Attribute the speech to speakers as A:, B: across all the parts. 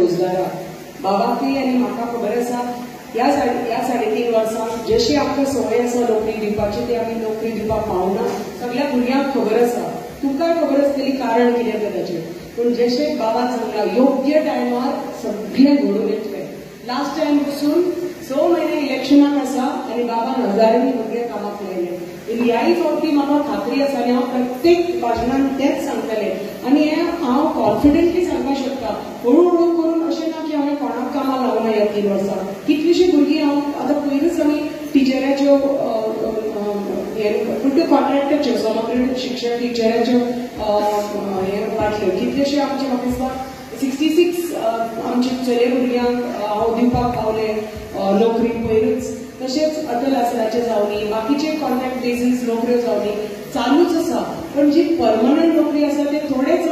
A: रोजगाराक बाबाकय आनी म्हाका खबर आसा ह्या 3.5 वर्सां जशी आमकां संवय आसा नोकरी दिवपाची ती आमी नोकरी दिवपाक पावना सगळ्या भुरग्यांक खबर आसा तुमकांय खबर आसतली कारण कितें तें ताचें पूण जशें बाबान सांगलां योग्य टायमार सगळें घडून येतलें लास्ट टायम पसून 6 म्हयने इलेक्शनाक आसा आनी बाबान हजारांनी भुरगे कामाक लायले ह्याय फावटी म्हाका खात्री आसा आनी हांव प्रत्येक भाशणान तेंच सांगतलें आनी हें हांव कॉन्फिडंटली सांगपाक शकता हळू करून अशें ना की हांवें कोणाक कामाक लावना ह्या 3 वर्सां कितलीशीं भुरगीं हांव आतां पयरूच आमी टिचराच्यो कॉन्ट्रॅक्टाच्यो समग्र शिक्षण टिचराच्यो हे वाटल्यो कितलेशे आमचे म्हाका दिसता 66 आमचे चले भुरग्यांक हांव दिवपाक पावले नोकरी पयरूच तशेंच अटल आसराचे जावनी बाकीचे कॉन्ट्रॅक्ट बेसीस नोकऱ्यो जावनी चालूच आसा पण जी परमनंट नोकरी आसा ते थोडेच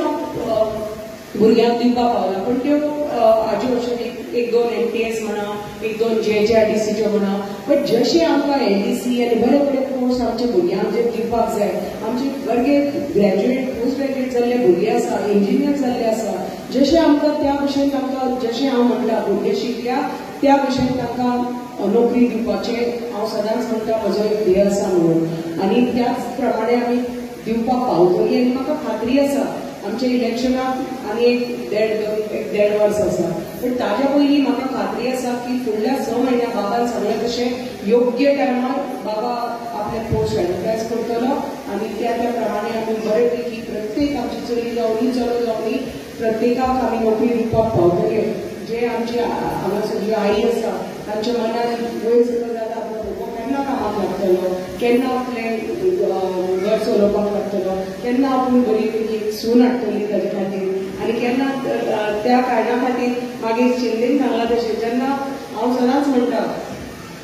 A: भुरग्यांक दिवपाक पावला पण त्यो हाज्यो अशें 1-2 MTS म्हणा 1-2 JHRDCच्यो म्हणा पण जशें आमकां LDC आनी बरे बरे कोर्स आमच्या भुरग्यांक जे दिवपाक जाय आमचे बरे ग्रॅज्युएट पोस्ट ग्रॅज्युएट जाल्ले भुरगे आसा इंजिनियर जाल्ले आसा जशें आमकां त्या भशेन तांकां जशें हांव म्हटलां भुरगे शिकल्या त्या भशेन तांकां नोकरी दिवपाचें हांव सदांच म्हणटा म्हजो एक ध्येय आसा म्हणून आनी त्याच प्रमाणे आमी दिवपाक पावतली आनी म्हाका खात्री आसा आमच्या इलेक्शनाक आनी एक देड वर्स आसा पण ताज्या पयलीं म्हाका खात्री आसा की फुडल्या 6 म्हयन्यां बाबान सांगलें तशें योग्य टायमार बाबा आपले पोस्ट एडवर्टायज करतलो आनी त्या प्रमाणे आमी बरे पैकी प्रत्येक आमची चली जावनी चलो जावनी प्रत्येकाक आमी नोकरी दिवपाक पावतले जे आमचे हांगासर ज्यो आई आसा तांच्या मनान वयर सकयल जाता आपलो भुरगो केन्ना कामाक लागतलो केन्ना आपलें घर चलोवपाक लागतलो केन्ना आपूण बरी पैकी सून हाडटली ताजे खातीर आनी केन्ना त्या कारणा खातीर मागीर शिंदेन सांगलां तशें जेन्ना हांव सदांच म्हणटा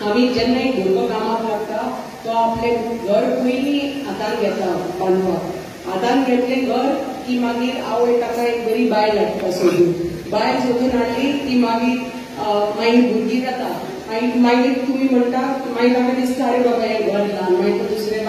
A: आमी जेन्ना एक भुरगो कामाक लागता तो आपलें घर पयलीं हातान घेता बांदपाक हातान घेतलें घर की मागीर आवय ताका एक बरी बायल हाडटा सोदून बायल सोदून हाडली की मागीर भुरगीं जाता मागीर तुमी म्हणटा मागीर ताका दिसता अरे बाबा हें घर ल्हान मागीर तो दुसरें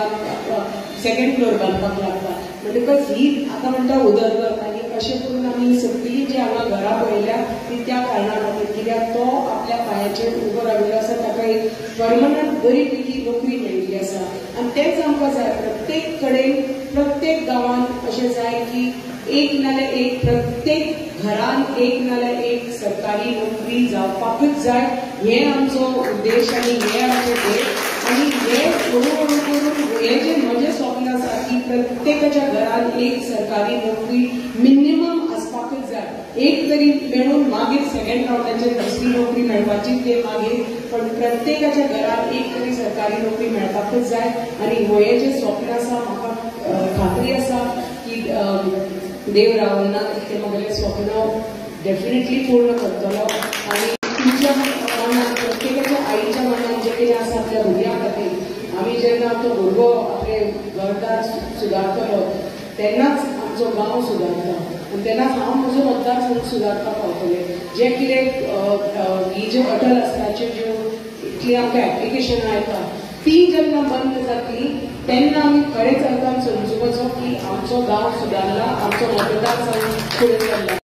A: सेकंड फ्लोर बांदपाक लागता म्हणटकच ही आतां म्हणटा उदरगत आनी अशें करून आमी सगळीं जी हांगा घरां पळयल्या ती त्या कारणा खातीर कित्याक तो आपल्या पांयाचेर उबो राविल्लो आसा ताका एक परमनंट बरी पैकी नोकरी मेळिल्ली आसा आनी तेंच आमकां जाय प्रत्येक कडेन प्रत्येक गांवांत अशें जाय की एक नाल्यार एक प्रत्येक घरान एक नाल्यार एक सरकारी नोकरी जावपाकूच जाय हें आमचो उद्देश आनी हें आमचें ध्येय आनी हें हळू करून हें जें म्हजें स्वप्न आसा की प्रत्येकाच्या घरान एक सरकारी नोकरी मिनिमम आसपाकूच जाय एक तरी मेळून मागीर सेकंड रावंडाचेर दुसरी नोकरी मेळपाची ते मागीर पण प्रत्येकाच्या घरान एक तरी सरकारी नोकरी मेळपाकूच जाय आनी हें जें स्वप्न आसा म्हाका खात्री आसा की देव रावना ते म्हगेलें स्वप्न डेफिनेटली पूर्ण करतलो आनी तुमच्या मनान प्रत्येकाच्या आईच्या मनान जें कितें आसा आपल्या भुरग्यां खातीर आमी जेन्ना तो भुरगो आपले घरदार सुदारतलो तेन्नाच आमचो गांव सुदारता आनी तेन्नाच हांव म्हजो मतदारसंघ सुदारपाक पावतलें जें कितें ही ज्यो अटल आसराच्यो ज्यो इतली आमकां एप्लिकेशनां येता ती जेन्ना बंद जातली तेन्ना आमी खरेंच अर्थान समजुपाचो की आमचो गांव सुदारला आमचो मतदारसंघ फुडें चल्ला